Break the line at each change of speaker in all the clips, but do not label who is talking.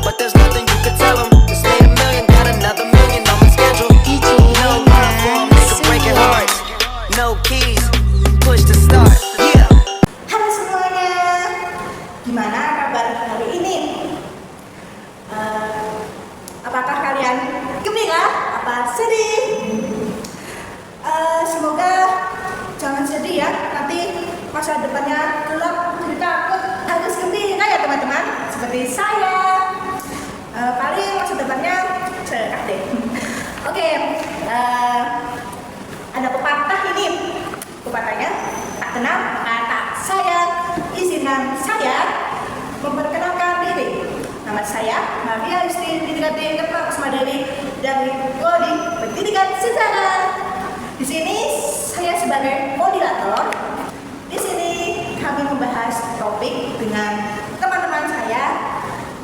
but there's nothing you can tell them. Just made a million, got another million on my schedule. No love for 'em, nigga breaking hearts. No keys, push to start. Yeah.
Halo semuanya, gimana kabar hari ini? Apakah kalian gembira? Apa sedih? Semoga jangan sedih ya, nanti masa depannya gelap, jadi takut. Harus gembira ya teman-teman, seperti saya. Paling masa depannya cerah deh. Oke, ada pepatah ini. Pepatahnya, tak kenal kata saya, izinkan saya memperkenalkan diri. Nama saya Maria Isti Widiati Ketua Kusmadani dari Prodi Pendidikan Sejarah. Di sini saya sebagai moderator. Di sini kami membahas topik dengan teman-teman saya.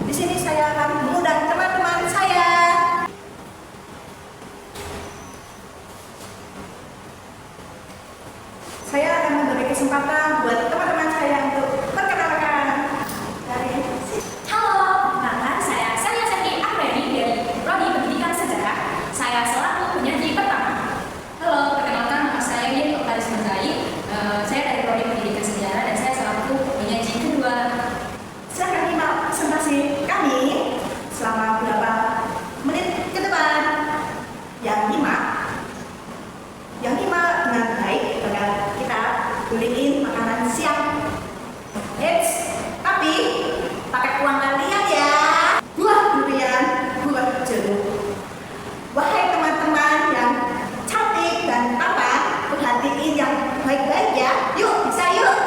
Di sini saya akan mengundang teman-teman saya. Saya akan memberi kesempatan buat teman-teman saya untuk perkenalkan dari
Halo, nama saya Celia Seti Apreni dari Prodi Pendidikan Sejarah. Saya selaku penyaji pertama. Halo, perkenalkan nama saya Yeni Oktaris Mendai. Saya dari Prodi Pendidikan Sejarah dan saya selaku penyaji kedua.
Silakan nyimak presentasi kami selama beberapa menit ke depan. Yang nyimak dengan baik bakal kita beliin makanan siang. Tapi pakai uang kalian ya. Buah durian, buah jeruk. Wahai teman-teman yang cantik dan tampan, perhatiin yang baik-baik ya. Yuk, bisa yuk.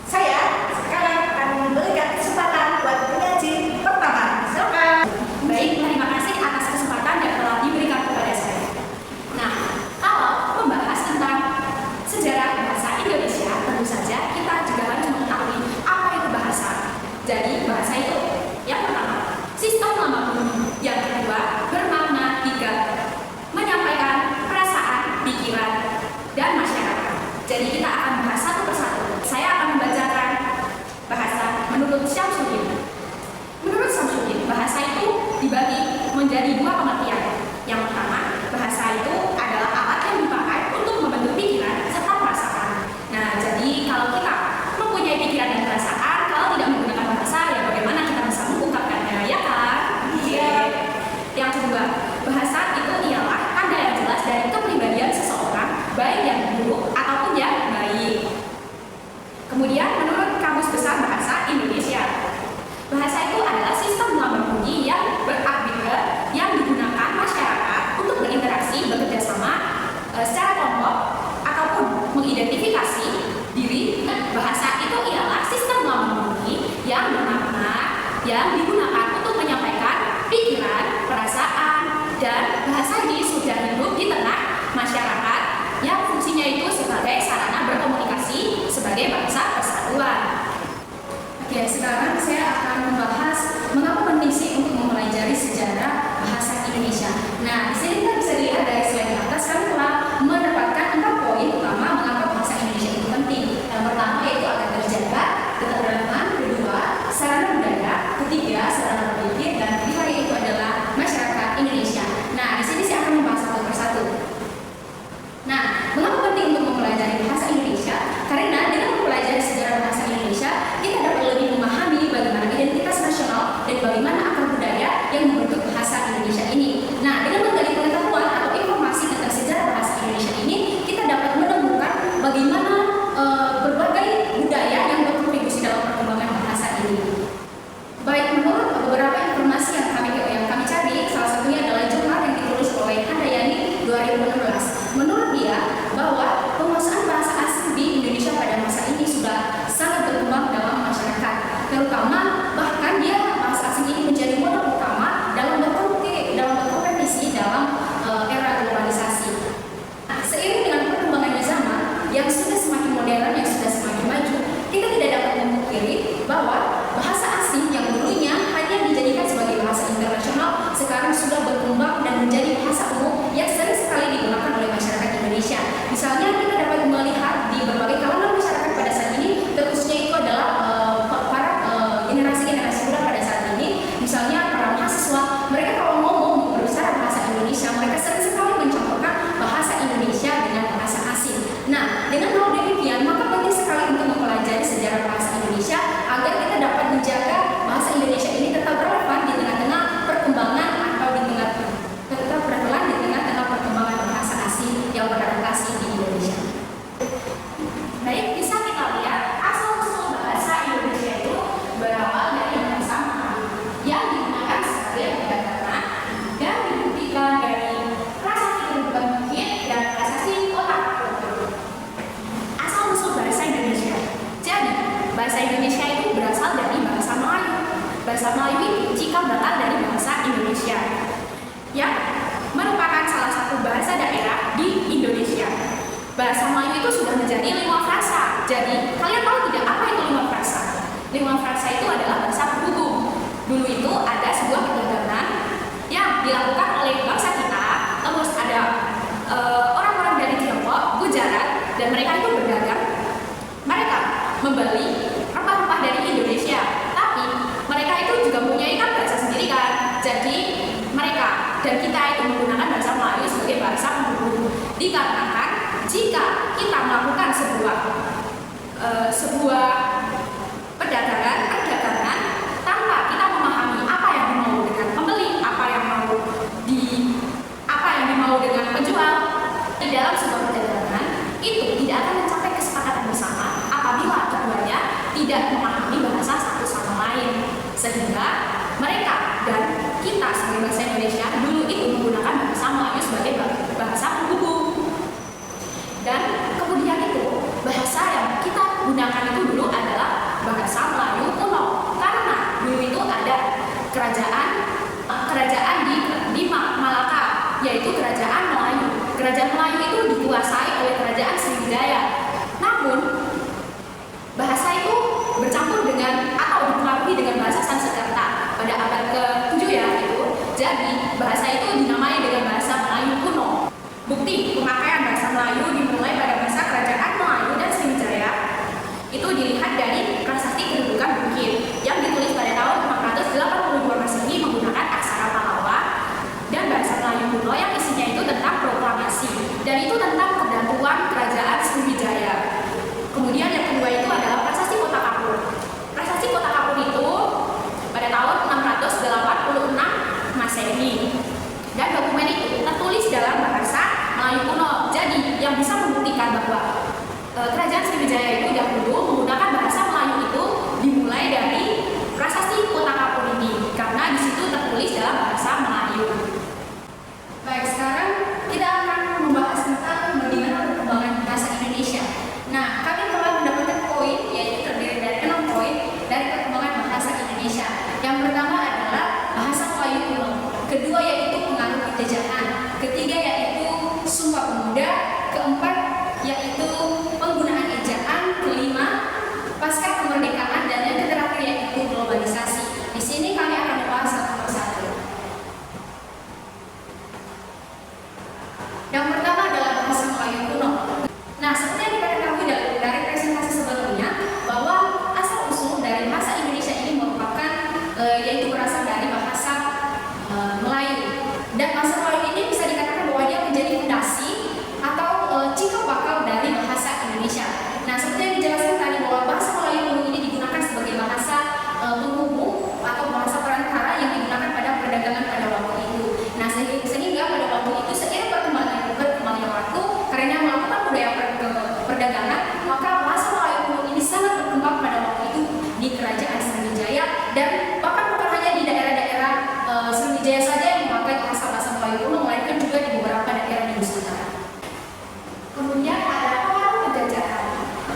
Saya sekarang akan memberikan kesempatan buat penyaji pertama. Silakan.
Baik, terima kasih atas kesempatan yang telah diberikan kepada saya. Nah, kalau membahas tentang sejarah bahasa Indonesia, tentu saja kita juga harus mengetahui apa itu bahasa. Jadi, bahasa itu yang pertama, sistem lambang bunyi. Yang kedua, bermakna tiga, menyampaikan perasaan, pikiran, dan masyarakat. Jadi, kita akan bahas satu persatu. Saya akan membacakan bahasa menurut Syamsuddin. Menurut Syamsuddin, bahasa itu dibagi menjadi dua pengertian. Yang pertama, bahasa itu adalah alat yang dipakai untuk membentuk pikiran serta perasaan. Nah, jadi kalau kita mempunyai pikiran dan perasaan, kalau tidak menggunakan bahasa, ya bagaimana kita bisa mengungkapkannya, ya kan?
Iya.
Yang kedua, bahasa itu ialah tanda yang jelas dari kepribadian seseorang, baik yang buruk ataupun yang baik. Kemudian, menurut Kamus Besar Bahasa Indonesia, bahasa itu adalah sistem lambang bunyi yang beragregat yang digunakan masyarakat untuk berinteraksi, bekerja sama secara kelompok ataupun mengidentifikasi diri. Bahasa itu ialah sistem lambang bunyi yang bermakna yang digunakan untuk menyampaikan pikiran, perasaan, dan bahasa ini sudah hidup di tengah masyarakat yang fungsinya itu sebagai sarana berkomunikasi sebagai bangsa persatuan. Oke, sekarang saya akan membahas mengapa penting sih untuk mempelajari sejarah bahasa Indonesia. Nah, di sini kita bisa dilihat dari slide di atas, kami telah mendapatkan 4 poin utama mengapa bahasa Indonesia itu penting. Yang pertama yaitu agar terjaga, tetap relevan. Kedua, sarana budaya. Ketiga, sarana berpikir. Dan kelima yaitu adalah masyarakat Indonesia. Nah, di sini saya akan membahas satu persatu. Nah, mengapa penting untuk mempelajari bahasa Indonesia? Karena dengan mempelajari sejarah bahasa Indonesia, kita dapat lebih memahami bagaimana identitas nasional dan bagaimana akar budaya yang membentuk bahasa Indonesia ini. Nah, dengan menggali pengetahuan atau informasi tentang sejarah bahasa Indonesia ini, kita dapat menemukan bagaimana berbagai budaya yang berkontribusi dalam perkembangan bahasa ini. Baik, menurut beberapa informasi yang kami cari, salah satunya adalah jurnal yang ditulis oleh Handayani 2016. Menurut dia bahwa penguasaan bahasa asing di Indonesia pada masa ini sudah sangat berkembang dalam masyarakat, terutama bahkan dia bahasa asing ini menjadi modal utama dalam berkompetisi dalam era globalisasi. Nah, seiring dengan perkembangan zaman yang sudah semakin modern, yang sudah semakin maju, kita tidak dapat memungkiri bahwa bahasa asing yang dulunya hanya dijadikan sebagai bahasa internasional sekarang sudah berkembang dan menjadi bahasa umum yang sering sekali digunakan oleh masyarakat Indonesia. Misalnya kita dapat melihat di berbagai kalangan masyarakat pada saat ini, terkhususnya itu adalah para generasi bahasa Melayu ini jika berasal dari bahasa Indonesia, yang merupakan salah satu bahasa daerah di Indonesia. Bahasa Melayu itu sudah menjadi lingua frasa. Jadi, kalian tahu tidak apa itu lingua frasa? Lingua frasa itu adalah bahasa penghubung. Dulu itu ada sebuah perdagangan yang dilakukan oleh bangsa kita, terus ada orang-orang dari Tiongkok, Gujarat, dan mereka itu berdagang. Mereka membeli rempah-rempah dari Indonesia, tapi mereka itu juga mempunyai kan bahasa sendiri kan. Jadi mereka dan kita itu menggunakan bahasa Melayu sebagai bahasa penghubung. Dikarenakan jika kita melakukan sebuah perdagangan tanpa kita memahami apa yang dimau dengan pembeli, apa yang dimau dengan penjual di dalam sebuah perdagangan, itu tidak akan mencapai kesepakatan bersama apabila keduanya tidak memahami bahasa satu sama lain, sehingga mereka dan kita sebagai bangsa Indonesia dulu itu menggunakan bahasa Melayu sebagai bahasa penghubung. Dan kemudian itu bahasa yang kita gunakan itu dulu adalah bahasa Melayu kuno, karena dulu itu ada kerajaan di Malaka, yaitu kerajaan Melayu. Kerajaan Melayu itu dikuasai oleh kerajaan Sriwijaya. Namun bahasa itu bercampur dengan atau dipengaruhi dengan bahasa Sanskerta pada abad ke-7 ya itu. Jadi bahasa itu dinamai dengan bahasa Melayu kuno. Bukti pemakaian bahasa Melayu dimulai pada masa kerajaan Melayu dan Sriwijaya itu dilihat dari prasasti kedudukan bukit yang ditulis pada tahun 482 Masehi menggunakan aksara Pallawa dan bahasa Melayu kuno yang isinya itu tentang proklamasi dan itu tentang persatuan kerajaan Sriwijaya. Kemudian yang kedua itu adalah prasasti Kota Kapur. Prasasti Kota Kapur itu pada tahun 686 Masehi dan dokumen itu tertulis dalam bahasa Melayu kuno. Jadi yang bisa membuktikan bahwa kerajaan Sriwijaya itu dahulu menggunakan bahasa Melayu itu dimulai dari prasasti Kota Kapur ini karena di situ tertulis dalam bahasa Melayu. Baik, sekarang kita akan membahas tentang bagaimana perkembangan bahasa Indonesia. Nah, kami telah mendapatkan poin yaitu terdiri dari 6 poin dari perkembangan bahasa Indonesia. Yang pertama adalah bahasa Melayu kuno, kedua yaitu pengaruh penjajahan, ketiga yaitu Sumpah Pemuda, keempat yaitu penggunaan ejaan, kelima pasca kemerdekaan, dan yang terakhir yaitu globalisasi. Di sini kami akan membahas satu persatu. Yang pertama adalah bahasa Melayu kuno. Nah, seperti yang kita ketahui dari presentasi sebelumnya bahwa asal usul dari bahasa Indonesia ini merupakan yaitu berasal dari bahasa Melayu. Dan bahasa Melayu ini bisa dikatakan bahwa dia menjadi fondasi atau cikal bakal dari bahasa Indonesia. Nah, seperti yang dijelaskan tadi bahwa bahasa Melayu kuno ini digunakan sebagai bahasa penghubung atau bahasa perantara yang digunakan pada perdagangan pada waktu itu. Nah, sehingga pada waktu itu seiring berkembangnya waktu karena melakukan budaya perdagangan, maka bahasa Melayu kuno ini sangat berkembang pada waktu itu di kerajaan Sriwijaya dan bahkan bukan hanya di daerah-daerah Sriwijaya saja yang memakai bahasa Melayu kuno, melainkan juga di beberapa daerah di Nusantara. Kemudian ada pengaruh penjajahan.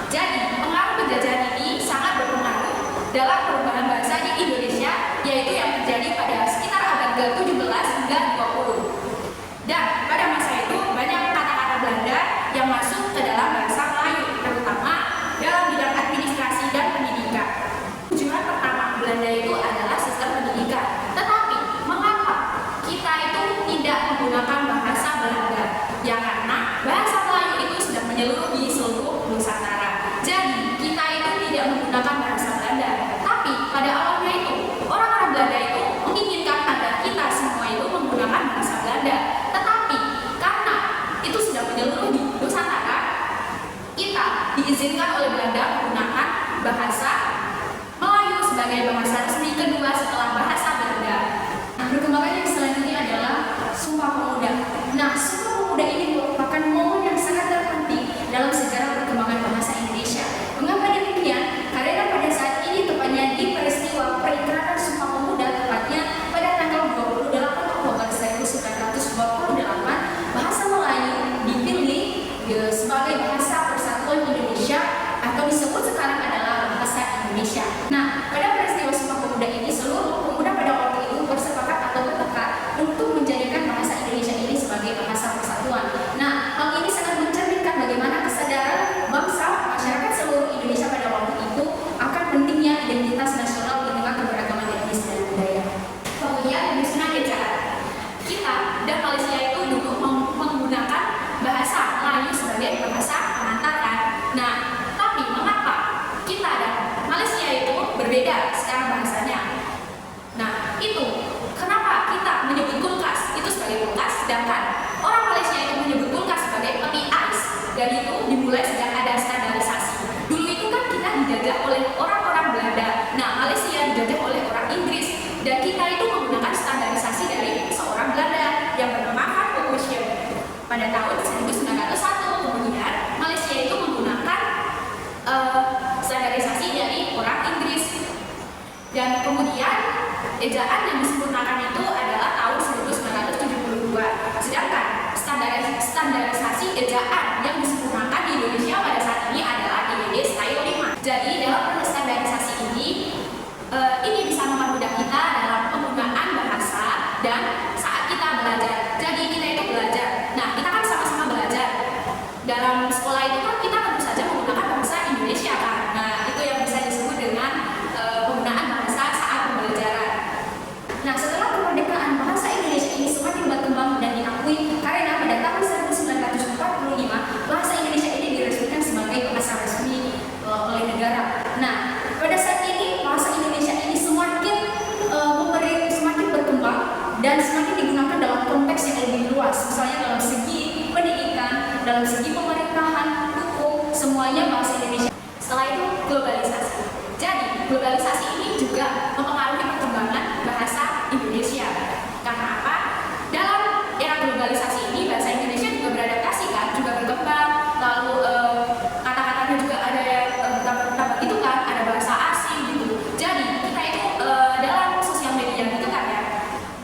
Jadi pengaruh penjajahan ini sangat berpengaruh dalam perubahan bahasa di Indonesia, yaitu yang terjadi pada sekitar abad ke-17 hingga 20. Dan pada masa itu banyak kata-kata Belanda yang masuk ke dalam bahasa Melayu, terutama dalam bidang administrasi dan pendidikan. Tujuan pertama Belanda itu adalah sistem pendidikan. Tetapi mengapa kita itu tidak menggunakan bahasa Belanda? Ya karena bahasa Melayu itu sudah menyeluruh di seluruh Nusantara. Jadi kita itu tidak menggunakan bahasa Belanda. Tapi pada awalnya itu orang-orang Belanda itu menginginkan agar kita semua itu menggunakan bahasa Belanda. Tetapi karena itu sudah menyeluruh di Nusantara, kita diizinkan oleh Belanda menggunakan bahasa Melayu sebagai bahasa resmi kedua setelah bahasa Belanda. Nah, perkembangan yang selanjutnya adalah Sumpah Pemuda. Nah, Sumpah Pemuda ini merupakan momen yang sangat terpenting dalam sejarah perkembangan bahasa Indonesia. Mengapa demikian? Karena pada saat ini tepatnya di peristiwa perikraran Sumpah Pemuda, tepatnya pada tanggal 28 Oktober 1928, bahasa Melayu dipilih sebagai bahasa persatuan Indonesia atau disebut sekarang adalah bahasa Indonesia. Nah, pada peristiwa Sumpah Pemuda ini seluruh berbeda secara bahasanya. Nah, itu kenapa kita menyebut kulkas itu sebagai kulkas, sedangkan orang Malaysia itu menyebut kulkas sebagai peti ais. Dan itu dimulai sejak ada standarisasi. Dulu itu kan kita dijajah oleh orang-orang Belanda. Nah, Malaysia dijajah oleh orang Inggris, dan kita itu menggunakan standarisasi dari seorang Belanda yang bernama Van Occasion pada tahun 1901. Kemudian Malaysia itu menggunakan standarisasi dari orang Inggris, dan kemudian ejaan yang disempurnakan itu adalah tahun 1972. Sedangkan standarisasi ejaan yang disempurnakan di Indonesia pada saat ini adalah DBD Style 5. Jadi dalam proses standarisasi ini bisa mempermudah kita dalam penggunaan bahasa dan saat kita belajar. Jadi kita itu belajar. Nah, kita kan sama-sama belajar. Dalam sekolah itu kan kita tentu saja menggunakan bahasa Indonesia kan. Nah, itu yang bisa disebut dengan penggunaan bahasa saat pembelajaran. Nah, setelah kemerdekaan, bahasa Indonesia ini semakin berkembang dan diakui karena pada tahun 1945 bahasa Indonesia ini diresmikan sebagai bahasa resmi oleh negara. Nah, pada saat ini bahasa Indonesia ini semakin berkembang dan semakin digunakan dalam konteks yang lebih luas, misalnya dalam segi pendidikan, dalam segi pemerintahan, hukum, semuanya bahasa Indonesia. Setelah itu globalisasi. Jadi globalisasi ini juga mempengaruhi perkembangan bahasa Indonesia. Karena apa? Dalam era globalisasi ini bahasa Indonesia juga beradaptasi kan, juga berkembang. Lalu kata-katanya juga ada yang bertambah gitu kan, ada bahasa asing gitu. Jadi kita itu dalam sosial media gitu kan ya.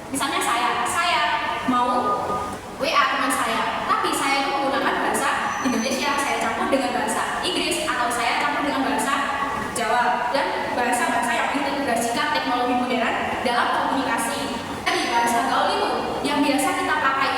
Misalnya saya mau WA teman saya, tapi saya itu menggunakan bahasa Indonesia, saya campur dengan bahasa Inggris atau saya campur dengan bahasa Jawa dan bahasa-bahasa yang mengintegrasikan teknologi modern dalam komunikasi. Jadi bahasa gaul itu yang biasa kita pakai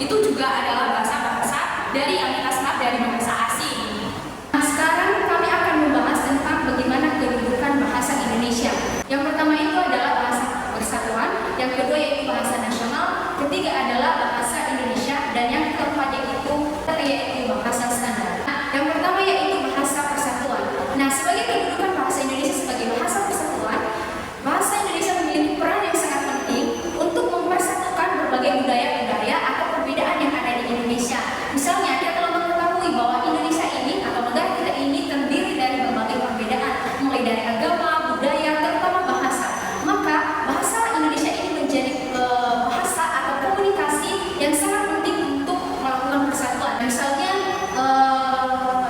itu juga adalah bahasa-bahasa dari yang kita serap dari bahasa asing. Nah, sekarang kami akan membahas tentang bagaimana kedudukan bahasa Indonesia. Yang pertama itu adalah bahasa persatuan, yang kedua yaitu bahasa nasional, ketiga adalah bahasa Indonesia, dan yang keempat yaitu bahasa standar. Nah, yang pertama yaitu bahasa persatuan. Nah, sebagai kedudukan bahasa Indonesia sebagai bahasa persatuan, bahasa Indonesia memiliki peran yang sangat penting untuk mempersatukan berbagai budaya-budaya atau perbedaan yang ada di Indonesia. Misalnya, kita telah mengetahui bahwa Indonesia ini atau negara kita ini terdiri dari berbagai perbedaan, mulai dari agama, budaya, terutama bahasa. Maka bahasa Indonesia ini menjadi bahasa atau komunikasi yang sangat penting untuk melakukan persatuan. Misalnya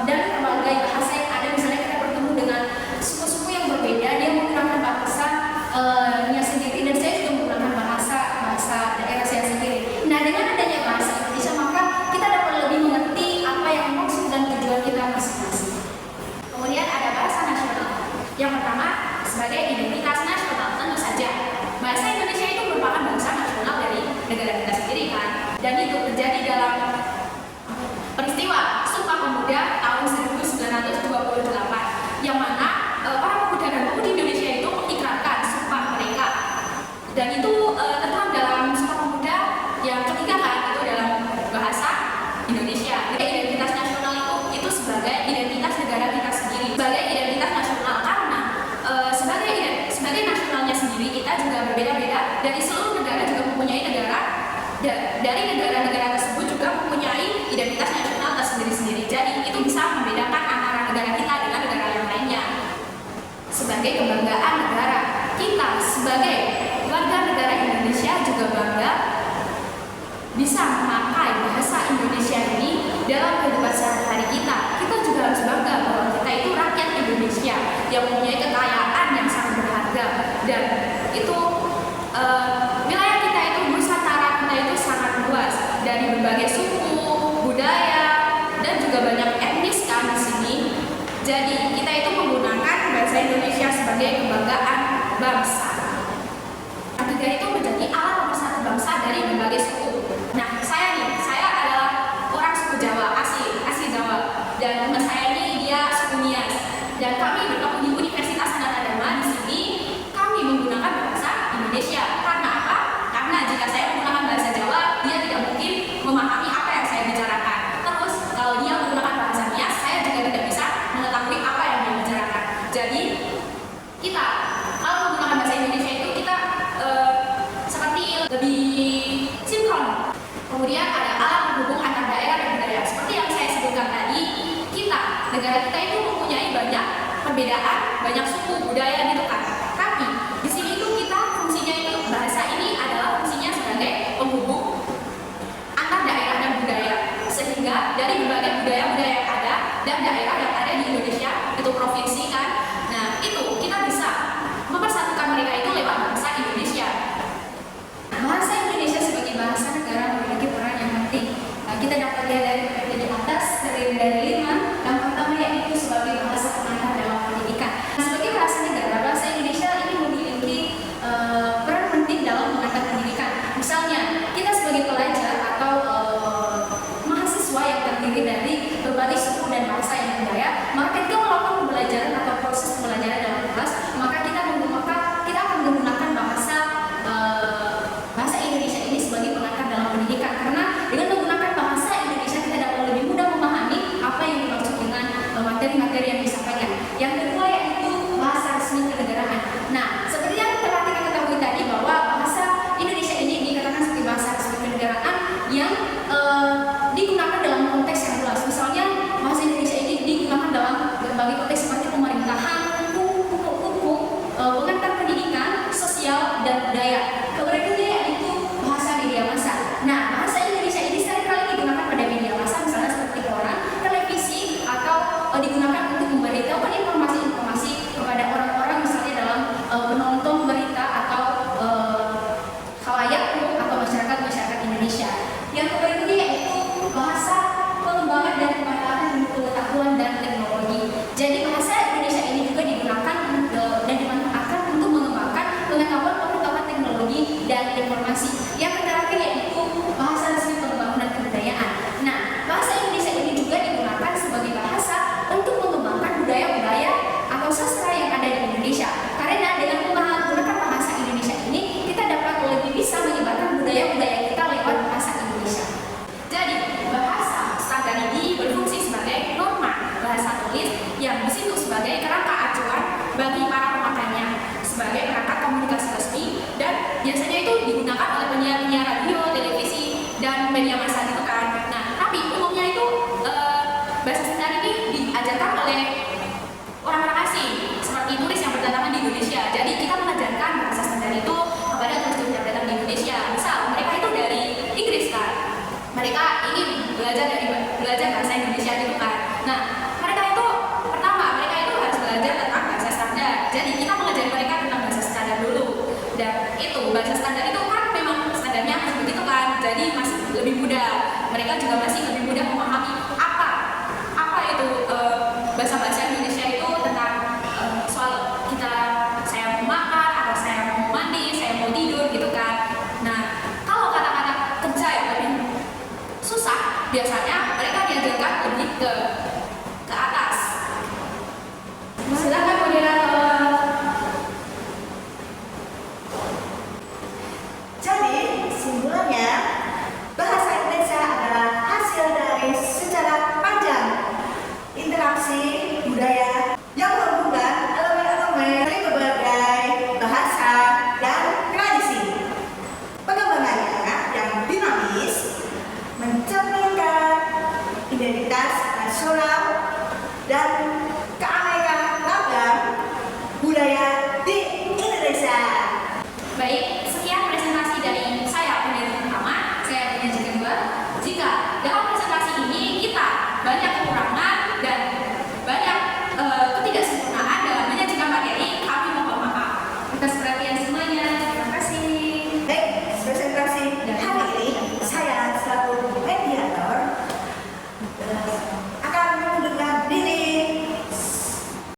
dari berbagai bahasa yang ada, misalnya kita bertemu dengan suku-suku yang berbeda, dia menggunakan bahasanya sendiri dan saya juga menggunakan bahasa daerah saya sendiri. Nah, dengan adanya bahasa Indonesia maka kita dapat lebih mengerti apa yang maksud dan tujuan kita masing-masing. Kemudian ada bahasa nasional. Yang pertama sebagai identitas nasional. Tentu saja bahasa Indonesia itu merupakan bahasa nasional dari negara kita sendiri kan, dan itu terjadi dalam peristiwa Sumpah Pemuda tahun 1928 yang mana para pemuda dan pemudi Indonesia itu mengikrarkan sumpah mereka, dan itu tertuang dalam Sumpah Pemuda yang ketiga kan, itu dalam bahasa Indonesia. Identitas nasional itu sebagai identitas negara kita sendiri, sebagai identitas nasional karena sebagai nasionalnya sendiri kita juga berbeda-beda dari seluruh negara, juga mempunyai negara dari negara-negara tersebut juga mempunyai identitas nasional tersendiri-sendiri. Jadi itu bisa membedakan antara negara kita dengan negara yang lainnya. Sebagai kebanggaan negara, kita sebagai warga negara Indonesia juga bangga bisa memakai bahasa Indonesia ini dalam kehidupan sehari-hari kita. Kita juga harus bangga bahwa kita itu rakyat Indonesia yang mempunyai kekayaan yang sangat berharga, dan itu wilayah kita itu Nusantara kita itu sangat luas dari berbagai suku, budaya, dan juga banyak etnis kan di sini. Jadi kita itu menggunakan bahasa Indonesia sebagai kebanggaan bangsa. Yang ketiga itu menjadi alat pemersatu bangsa dari berbagai suku. Nah, saya adalah orang suku Jawa, asli Jawa, dan teman saya ini dia suku Nias, dan kami bertemu di Universitas Nata Dharma. Di sini kami menggunakan bahasa Indonesia karena Kita kalau menggunakan bahasa Indonesia itu kita seperti lebih sinkron. Kemudian ada alat penghubung antar daerah dan budaya. Seperti yang saya sebutkan tadi, negara kita itu mempunyai banyak perbedaan, banyak suku, budaya gitu kan. Tapi di sini itu kita fungsinya itu bahasa ini adalah fungsinya sebagai penghubung antar daerah dan budaya. Sehingga dari berbagai budaya-budaya yang ada dan daerah yang ada di Indonesia, itu provinsi kan. Nah, itu kita bisa mempersatukan mereka itu lewat bahasa Indonesia. Bahasa Indonesia sebagai bahasa negara memiliki peran yang penting. Kita dapat lihat dari PPT di atas, terdiri dari 5. Yang pertama yaitu sebagai bahasa pengantar dalam pendidikan. Sebagai bahasa negara, bahasa Indonesia ini memiliki peran penting dalam mengantar pendidikan. Misalnya, kita sebagai pelajar atau mahasiswa yang terdiri dari berbagai suku dan bahasa yang berbeda, maka ketika melakukan pembelajaran atau proses pembelajaran dalam kelas, maka kita akan menggunakan bahasa Indonesia ini sebagai pengantar dalam pendidikan. Karena dengan menggunakan bahasa Indonesia kita dapat lebih mudah memahami apa yang dimaksud dengan materi-materi yang disampaikan. Yang kedua yaitu bahasa resmi kenegaraan. Nah, seperti yang telah kita ketahui tadi bahwa bahasa Indonesia ini dikatakan sebagai bahasa resmi kenegaraan yang digunakan dalam konteks yang luas. Misalnya bahasa Indonesia ini digunakan dalam berbagai konteks seperti pemerintahan, hukum, pengantar pendidikan, sosial, dan budaya. Kemudian yaitu bahasa media massa. Nah, bahasa Indonesia ini seringkali digunakan pada media massa, misalnya seperti koran, televisi, atau digunakan untuk memberitahukan informasi-informasi kepada orang-orang, misalnya dalam penonton berita atau khalayak umum atau masyarakat Indonesia. Yang kemudian yaitu bahasa pengembangan dan pemanfaatan ilmu pengetahuan dan teknologi. Jadi bahasa Indonesia ini juga digunakan dan dimanfaatkan untuk mengembangkan pengetahuan teknologi dan informasi. Yang terakhir yaitu bahasa resmi pembangunan kebudayaan. Nah, bahasa Indonesia ini juga digunakan sebagai bahasa untuk mengembangkan budaya-budaya atau sastra yang ada di Indonesia. Karena dengan menggunakan bahasa Indonesia ini, kita dapat lebih bisa menyebarkan budaya-budaya kita lewat bahasa Indonesia. Jadi, bahasa standar ini berfungsi sebagai norma bahasa tulis yang di situ sebagai kerangka acuan bagi para pemakainya, sebagai perangkat komunikasi resmi, dan biasanya itu digunakan oleh penyiar-penyiar radio, televisi, dan media massa gitu kan. Nah, tapi umumnya itu bahasa standar ini diajarkan oleh orang-orang asing, seperti turis yang berdatangan di Indonesia. Jadi kita mengajarkan bahasa standar itu kepada turis-turis yang datang di Indonesia. Misal mereka itu dari Inggris kan, mereka ingin belajar bahasa Indonesia gitu kan. Nah, mereka itu harus belajar tentang bahasa standar. Jadi kita mengajari mereka tentang bahasa standar dulu. Dan itu bahasa standar itu kan memang standarnya masih begitu kan. Jadi masih lebih mudah. Mereka juga masih lebih mudah memahami apa itu bahasa-bahasa Indonesia itu tentang soal saya mau makan atau saya mau mandi, saya mau tidur gitu kan. Nah, kalau kata-kata kerja yang lebih susah, biasanya mereka diajarkan lebih ke atas. Silakan moderator.
Jadi, kesimpulannya, bahasa Indonesia adalah hasil dari sejarah panjang interaksi budaya yang menghubungkan elemen-elemen dari berbagai bahasa dan tradisi. Pengembangannya yang dinamis mencerminkan identitas nasional dan